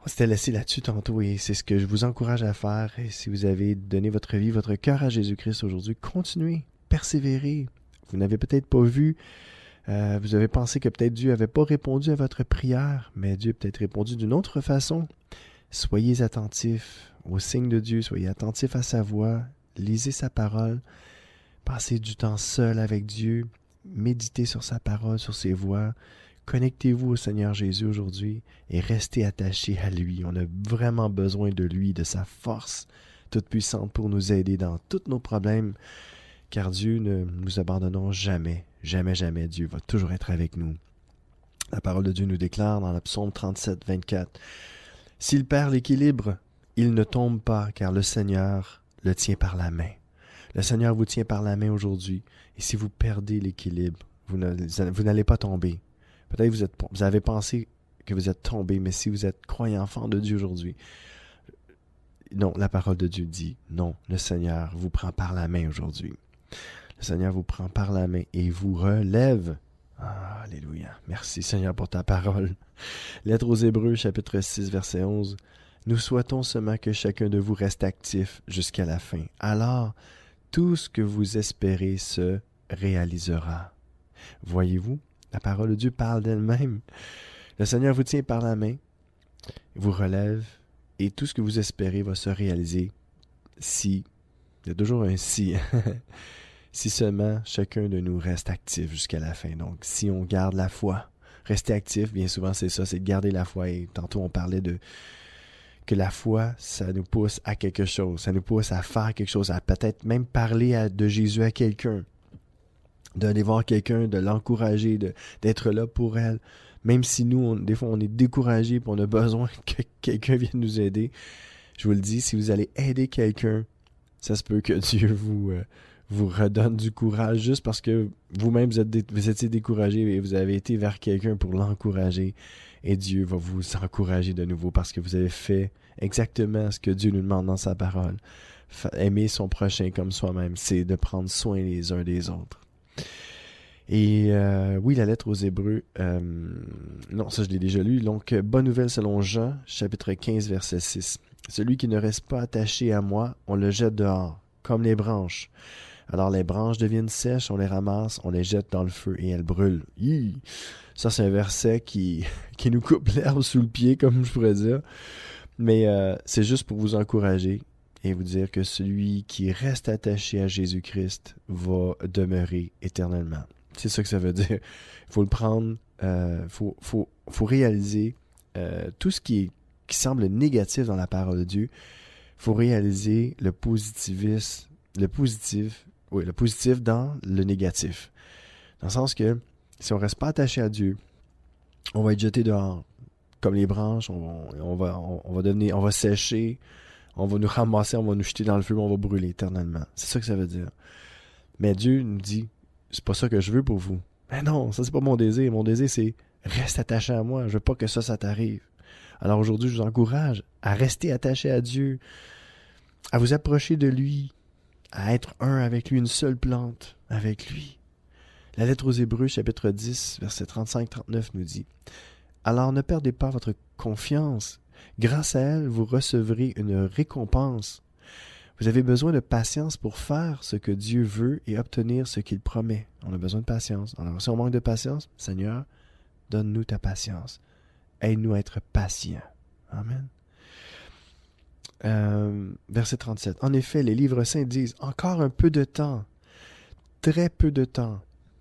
on s'était laissé là-dessus tantôt et c'est ce que je vous encourage à faire. Et si vous avez donné votre vie, votre cœur à Jésus-Christ aujourd'hui, continuez, persévérez. Vous n'avez peut-être pas vu, vous avez pensé que peut-être Dieu n'avait pas répondu à votre prière, mais Dieu a peut-être répondu d'une autre façon. Soyez attentifs aux signes de Dieu, soyez attentifs à sa voix, lisez sa parole, passez du temps seul avec Dieu, méditez sur sa parole, sur ses voix. Connectez-vous au Seigneur Jésus aujourd'hui et restez attachés à lui. On a vraiment besoin de lui, de sa force toute puissante pour nous aider dans tous nos problèmes, car Dieu ne nous abandonnera jamais, jamais, jamais. Dieu va toujours être avec nous. La parole de Dieu nous déclare dans le psaume 37, 24, « S'il perd l'équilibre, il ne tombe pas, car le Seigneur le tient par la main. » Le Seigneur vous tient par la main aujourd'hui. Et si vous perdez l'équilibre, vous n'allez pas tomber. Peut-être vous avez pensé que vous êtes tombé, mais si vous êtes croyant enfant de Dieu aujourd'hui, non, la parole de Dieu dit, non, le Seigneur vous prend par la main aujourd'hui. Le Seigneur vous prend par la main et vous relève. Ah, alléluia. Merci Seigneur pour ta parole. Lettre aux Hébreux, chapitre 6, verset 11. Nous souhaitons seulement que chacun de vous reste actif jusqu'à la fin. Alors, tout ce que vous espérez se réalisera. Voyez-vous, la parole de Dieu parle d'elle-même. Le Seigneur vous tient par la main, vous relève, et tout ce que vous espérez va se réaliser si, il y a toujours un si, si seulement chacun de nous reste actif jusqu'à la fin. Donc, si on garde la foi, rester actif, bien souvent c'est ça, c'est de garder la foi. Et tantôt on parlait que la foi, ça nous pousse à quelque chose, ça nous pousse à faire quelque chose, à peut-être même parler de Jésus à quelqu'un, d'aller voir quelqu'un, de l'encourager, d'être là pour elle. Même si nous, des fois, on est découragés et on a besoin que quelqu'un vienne nous aider. Je vous le dis, si vous allez aider quelqu'un, ça se peut que Dieu vous redonne du courage juste parce que vous-même, vous étiez découragé et vous avez été vers quelqu'un pour l'encourager. Et Dieu va vous encourager de nouveau parce que vous avez fait exactement ce que Dieu nous demande dans sa parole. Aimer son prochain comme soi-même, c'est de prendre soin les uns des autres. Et oui, la lettre aux Hébreux, non, ça je l'ai déjà lu. Donc, bonne nouvelle selon Jean, chapitre 15, verset 6. Celui qui ne reste pas attaché à moi, on le jette dehors, comme les branches. Alors les branches deviennent sèches, on les ramasse, on les jette dans le feu et elles brûlent. Hi! Ça, c'est un verset qui nous coupe l'herbe sous le pied, comme je pourrais dire. Mais c'est juste pour vous encourager et vous dire que celui qui reste attaché à Jésus-Christ va demeurer éternellement. C'est ça que ça veut dire. Il faut le prendre, faut réaliser tout ce qui semble négatif dans la parole de Dieu. Il faut réaliser le positif dans le négatif. Dans le sens que si on ne reste pas attaché à Dieu, on va être jeté dehors. Comme les branches, on va sécher, on va nous ramasser, on va nous jeter dans le feu, on va brûler éternellement. C'est ça que ça veut dire. Mais Dieu nous dit, c'est pas ça que je veux pour vous. Mais non, ça c'est pas mon désir. Mon désir c'est, reste attaché à moi. Je veux pas que ça t'arrive. Alors aujourd'hui, je vous encourage à rester attaché à Dieu, à vous approcher de lui, à être un avec lui, une seule plante avec lui. La lettre aux Hébreux, chapitre 10, verset 35-39 nous dit « Alors ne perdez pas votre confiance. Grâce à elle, vous recevrez une récompense. Vous avez besoin de patience pour faire ce que Dieu veut et obtenir ce qu'il promet. » On a besoin de patience. Alors si on manque de patience, Seigneur, donne-nous ta patience. Aide-nous à être patients. Amen. Verset 37. En effet, les livres saints disent « Encore un peu de temps, très peu de temps.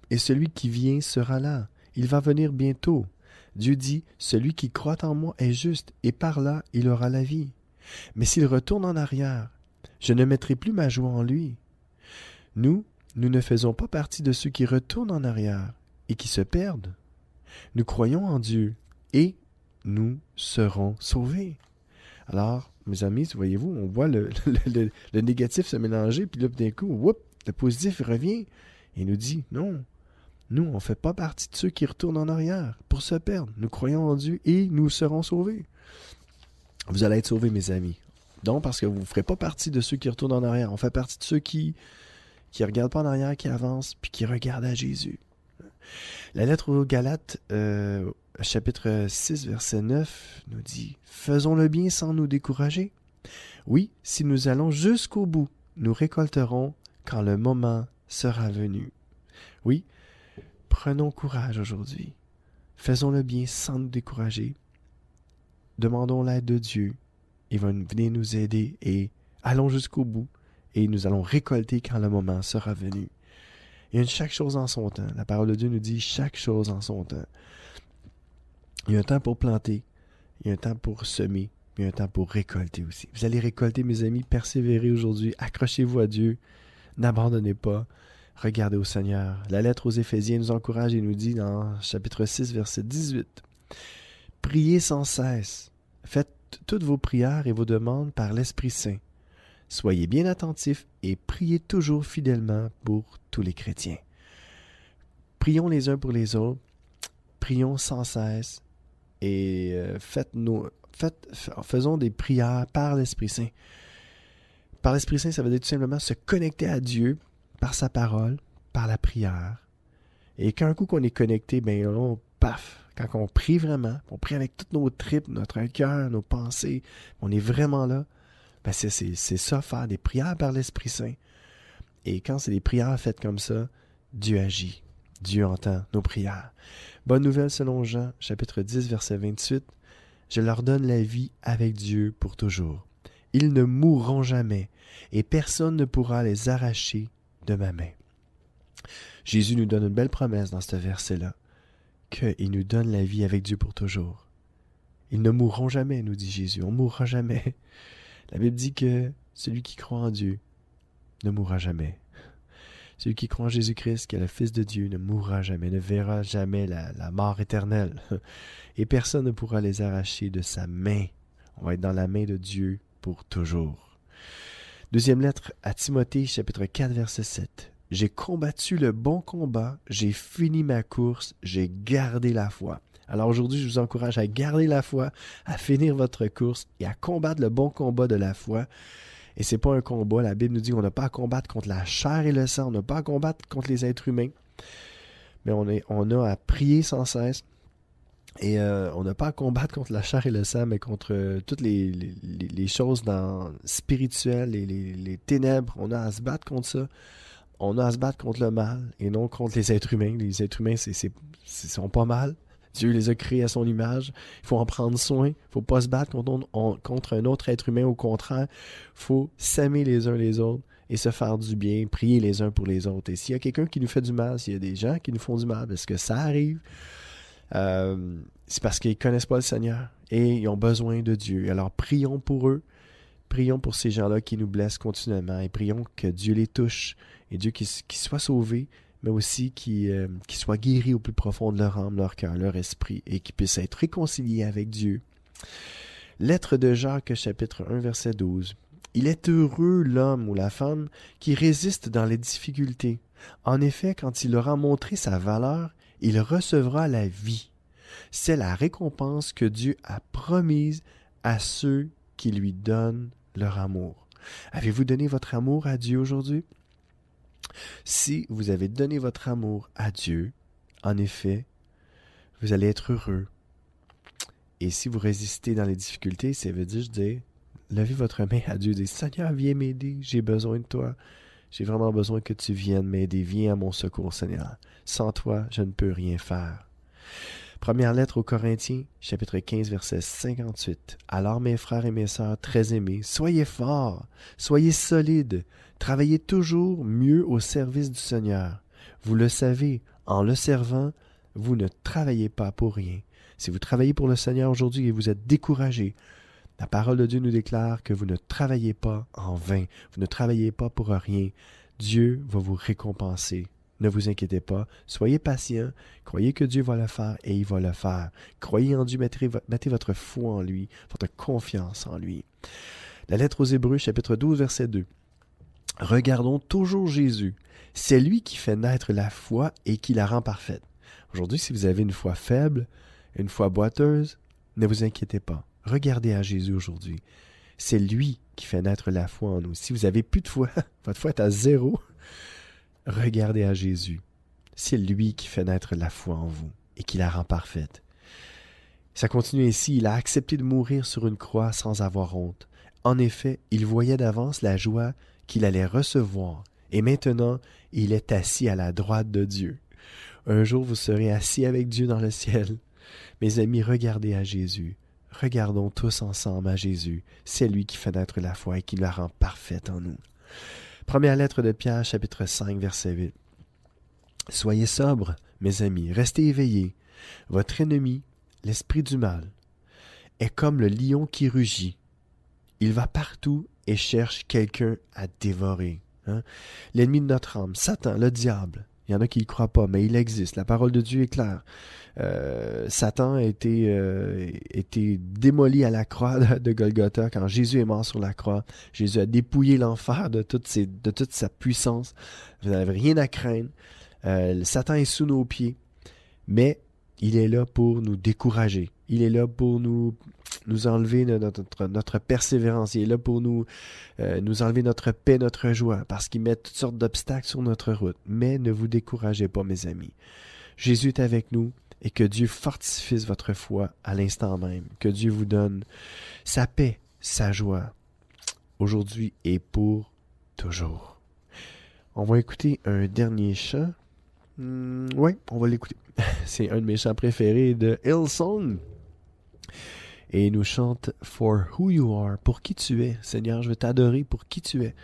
Et celui qui vient sera là. Il va venir bientôt. Dieu dit, celui qui croit en moi est juste, et par là, il aura la vie. Mais s'il retourne en arrière, je ne mettrai plus ma joie en lui. Nous ne faisons pas partie de ceux qui retournent en arrière et qui se perdent. Nous croyons en Dieu et nous serons sauvés. Alors, mes amis, voyez-vous, on voit le négatif se mélanger, puis là, d'un coup, whoop, le positif revient et nous dit, non, nous, on ne fait pas partie de ceux qui retournent en arrière pour se perdre. Nous croyons en Dieu et nous serons sauvés. Vous allez être sauvés, mes amis. Donc, parce que vous ne ferez pas partie de ceux qui retournent en arrière. On fait partie de ceux qui ne regardent pas en arrière, qui avancent, puis qui regardent à Jésus. La lettre aux Galates, chapitre 6, verset 9, nous dit « Faisons le bien sans nous décourager. Oui, si nous allons jusqu'au bout, nous récolterons quand le moment sera venu. » Oui, prenons courage aujourd'hui. Faisons le bien sans nous décourager. Demandons l'aide de Dieu. Il va venir nous aider et allons jusqu'au bout. Et nous allons récolter quand le moment sera venu. Il y a chaque chose en son temps. La parole de Dieu nous dit chaque chose en son temps. Il y a un temps pour planter, il y a un temps pour semer, il y a un temps pour récolter aussi. Vous allez récolter, mes amis, persévérez aujourd'hui, accrochez-vous à Dieu, n'abandonnez pas, regardez au Seigneur. La lettre aux Éphésiens nous encourage et nous dit dans chapitre 6, verset 18, « Priez sans cesse, faites toutes vos prières et vos demandes par l'Esprit Saint. Soyez bien attentifs et priez toujours fidèlement pour tous les chrétiens. » Prions les uns pour les autres, prions sans cesse et faisons des prières par l'Esprit Saint. Par l'Esprit Saint, ça veut dire tout simplement se connecter à Dieu par sa parole, par la prière. Et qu'un coup qu'on est connecté, bien là, paf, quand on prie vraiment, on prie avec toutes nos tripes, notre cœur, nos pensées, on est vraiment là, ben c'est ça, faire des prières par l'Esprit Saint. Et quand c'est des prières faites comme ça, Dieu agit. Dieu entend nos prières. Bonne nouvelle selon Jean, chapitre 10, verset 28. « Je leur donne la vie avec Dieu pour toujours. Ils ne mourront jamais, et personne ne pourra les arracher de ma main. » Jésus nous donne une belle promesse dans ce verset-là, qu'il nous donne la vie avec Dieu pour toujours. Ils ne mourront jamais, nous dit Jésus. On ne mourra jamais. La Bible dit que celui qui croit en Dieu ne mourra jamais. Celui qui croit en Jésus-Christ, qui est le Fils de Dieu, ne mourra jamais, ne verra jamais la mort éternelle. Et personne ne pourra les arracher de sa main. On va être dans la main de Dieu pour toujours. Deuxième lettre à Timothée, chapitre 4, verset 7. « J'ai combattu le bon combat, j'ai fini ma course, j'ai gardé la foi. » Alors aujourd'hui, je vous encourage à garder la foi, à finir votre course et à combattre le bon combat de la foi. Et c'est pas un combat. La Bible nous dit qu'on n'a pas à combattre contre la chair et le sang. On n'a pas à combattre contre les êtres humains. Mais on a à prier sans cesse. Et on n'a pas à combattre contre la chair et le sang, mais contre toutes les choses spirituelles, les ténèbres. On a à se battre contre ça. On a à se battre contre le mal et non contre les êtres humains. Les êtres humains, sont pas mal. Dieu les a créés à son image. Il faut en prendre soin. Il ne faut pas se battre contre un autre être humain. Au contraire, il faut s'aimer les uns les autres et se faire du bien, prier les uns pour les autres. Et s'il y a quelqu'un qui nous fait du mal, s'il y a des gens qui nous font du mal, parce que ça arrive, c'est parce qu'ils ne connaissent pas le Seigneur et ils ont besoin de Dieu. Alors prions pour eux. Prions pour ces gens-là qui nous blessent continuellement et prions que Dieu les touche et Dieu qu'ils soient sauvés, mais aussi qu'ils soient guéris au plus profond de leur âme, leur cœur, leur esprit, et qu'ils puissent être réconciliés avec Dieu. Lettre de Jacques, chapitre 1, verset 12. « Il est heureux l'homme ou la femme qui résiste dans les difficultés. En effet, quand il aura montré sa valeur, il recevra la vie. C'est la récompense que Dieu a promise à ceux qui lui donnent leur amour. » Avez-vous donné votre amour à Dieu aujourd'hui? Si vous avez donné votre amour à Dieu, en effet, vous allez être heureux. Et si vous résistez dans les difficultés, ça veut dire, levez votre main à Dieu, dites, Seigneur, viens m'aider, j'ai besoin de toi. J'ai vraiment besoin que tu viennes m'aider, viens à mon secours, Seigneur. Sans toi, je ne peux rien faire. Première lettre aux Corinthiens, chapitre 15, verset 58. « Alors, mes frères et mes sœurs très aimés, soyez forts, soyez solides, travaillez toujours mieux au service du Seigneur. Vous le savez, en le servant, vous ne travaillez pas pour rien. Si vous travaillez pour le Seigneur aujourd'hui et vous êtes découragés, la parole de Dieu nous déclare que vous ne travaillez pas en vain, vous ne travaillez pas pour rien. Dieu va vous récompenser. Ne vous inquiétez pas, soyez patient, croyez que Dieu va le faire et il va le faire. Croyez en Dieu, mettez votre foi en lui, votre confiance en lui. La lettre aux Hébreux, chapitre 12, verset 2. Regardons toujours Jésus. C'est lui qui fait naître la foi et qui la rend parfaite. Aujourd'hui, si vous avez une foi faible, une foi boiteuse, ne vous inquiétez pas. Regardez à Jésus aujourd'hui. C'est lui qui fait naître la foi en nous. Si vous avez plus de foi, votre foi est à 0, regardez à Jésus. C'est lui qui fait naître la foi en vous et qui la rend parfaite. Ça continue ainsi. Il a accepté de mourir sur une croix sans avoir honte. En effet, il voyait d'avance la joie qu'il allait recevoir. Et maintenant, il est assis à la droite de Dieu. Un jour, vous serez assis avec Dieu dans le ciel. Mes amis, regardez à Jésus. Regardons tous ensemble à Jésus. C'est lui qui fait naître la foi et qui la rend parfaite en nous. Première lettre de Pierre, chapitre 5, verset 8. Soyez sobres, mes amis, restez éveillés. Votre ennemi, l'esprit du mal, est comme le lion qui rugit. Il va partout et cherche quelqu'un à dévorer. L'ennemi de notre âme, Satan, le diable. Il y en a qui ne croient pas, mais il existe. La parole de Dieu est claire. Satan a été démoli à la croix de Golgotha quand Jésus est mort sur la croix. Jésus a dépouillé l'enfer de toute sa puissance. Vous n'avez rien à craindre. Satan est sous nos pieds, mais il est là pour nous décourager. Il est là pour nous enlever notre persévérance. Il est là pour nous enlever notre paix, notre joie, parce qu'il met toutes sortes d'obstacles sur notre route. Mais ne vous découragez pas, mes amis. Jésus est avec nous et que Dieu fortifie votre foi à l'instant même. Que Dieu vous donne sa paix, sa joie, aujourd'hui et pour toujours. On va écouter un dernier chant. Oui, on va l'écouter. C'est un de mes chants préférés de Hillsong. Et il nous chante « For who you are », pour qui tu es. Seigneur, je veux t'adorer pour qui tu es.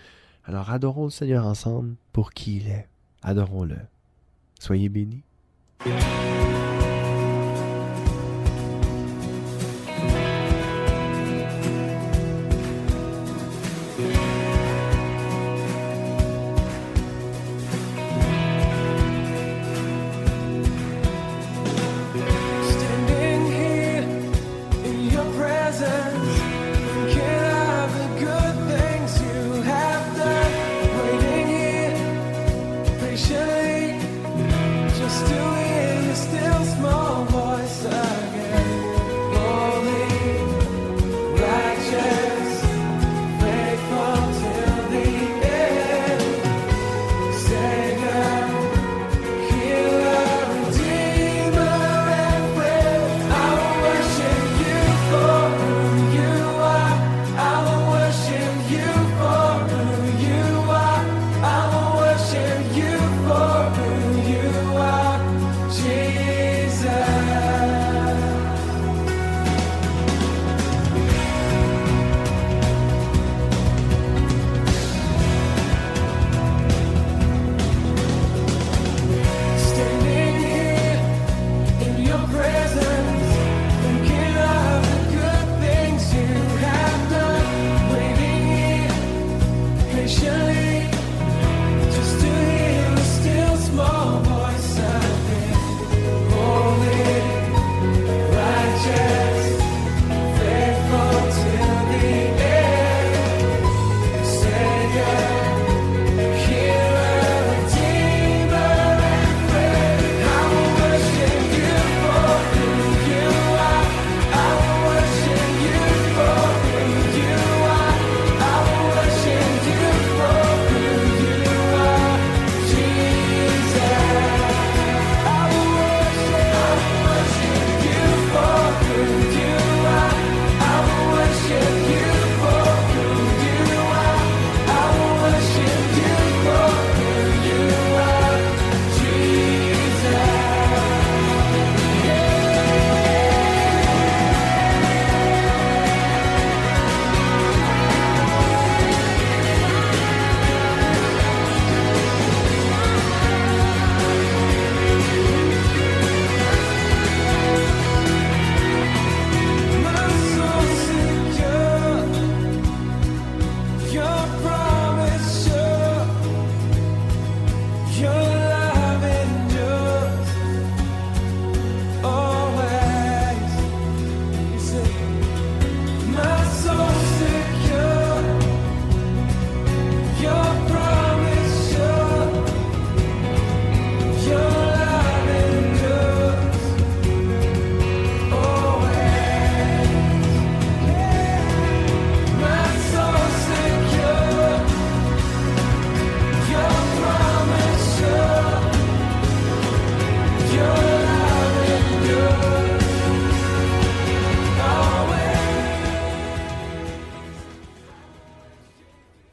Alors adorons le Seigneur ensemble pour qui il est. Adorons-le. Soyez bénis. Just to hear you still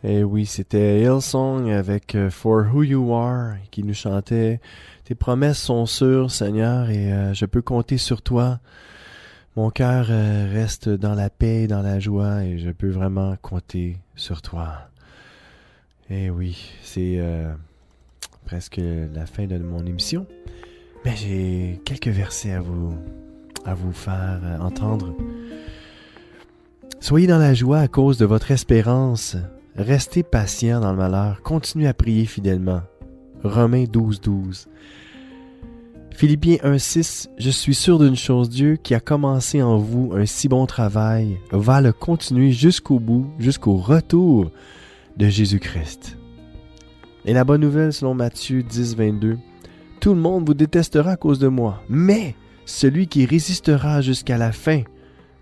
Et oui, c'était Hillsong avec For Who You Are qui nous chantait « Tes promesses sont sûres, Seigneur, et je peux compter sur toi. Mon cœur reste dans la paix et dans la joie et je peux vraiment compter sur toi. » Et oui, c'est presque la fin de mon émission. Mais j'ai quelques versets à vous faire entendre. Soyez dans la joie à cause de votre espérance. Restez patient dans le malheur. Continuez à prier fidèlement. Romains 12:12. Philippiens 1:6. Je suis sûr d'une chose, Dieu qui a commencé en vous un si bon travail va le continuer jusqu'au bout, jusqu'au retour de Jésus-Christ. Et la bonne nouvelle selon Matthieu 10:22. Tout le monde vous détestera à cause de moi, mais celui qui résistera jusqu'à la fin,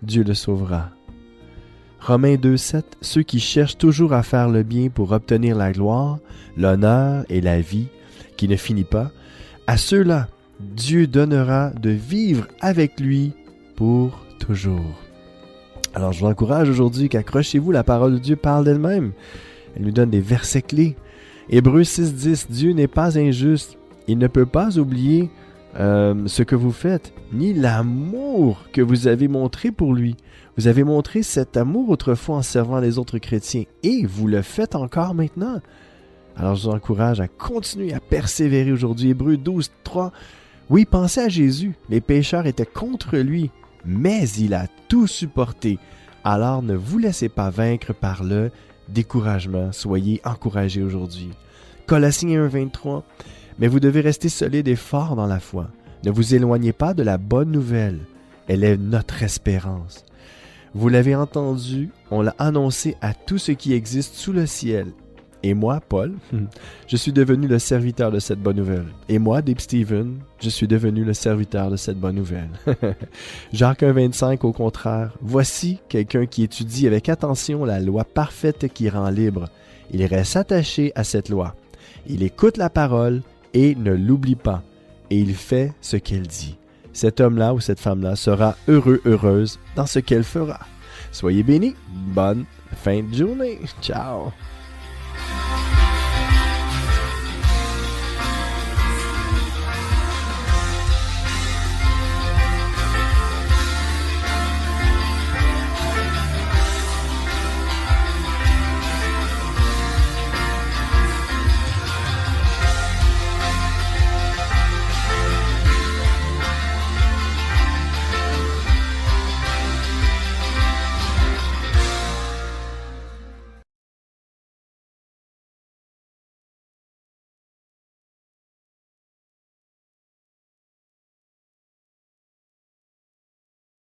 Dieu le sauvera. Romains 2:7. Ceux qui cherchent toujours à faire le bien pour obtenir la gloire, l'honneur et la vie qui ne finit pas, à ceux-là, Dieu donnera de vivre avec lui pour toujours. Alors je vous encourage aujourd'hui qu'accrochez-vous, la parole de Dieu parle d'elle-même. Elle nous donne des versets clés. Hébreux 6:10. Dieu n'est pas injuste. Il ne peut pas oublier ce que vous faites, ni l'amour que vous avez montré pour lui. Vous avez montré cet amour autrefois en servant les autres chrétiens et vous le faites encore maintenant. Alors je vous encourage à continuer à persévérer aujourd'hui. Hébreux 12:3. Oui, pensez à Jésus. Les pécheurs étaient contre lui, mais il a tout supporté. Alors ne vous laissez pas vaincre par le découragement. Soyez encouragés aujourd'hui. Colossiens 1:23. Mais vous devez rester solide et fort dans la foi. Ne vous éloignez pas de la bonne nouvelle. Elle est notre espérance. Vous l'avez entendu, on l'a annoncé à tout ce qui existe sous le ciel. Et moi, Paul, je suis devenu le serviteur de cette bonne nouvelle. Et moi, Dave Stephen, je suis devenu le serviteur de cette bonne nouvelle. Jacques 1:25, au contraire. Voici quelqu'un qui étudie avec attention la loi parfaite qui rend libre. Il reste attaché à cette loi. Il écoute la parole et ne l'oublie pas. Et il fait ce qu'elle dit. Cet homme-là ou cette femme-là sera heureux, heureuse dans ce qu'elle fera. Soyez bénis. Bonne fin de journée. Ciao.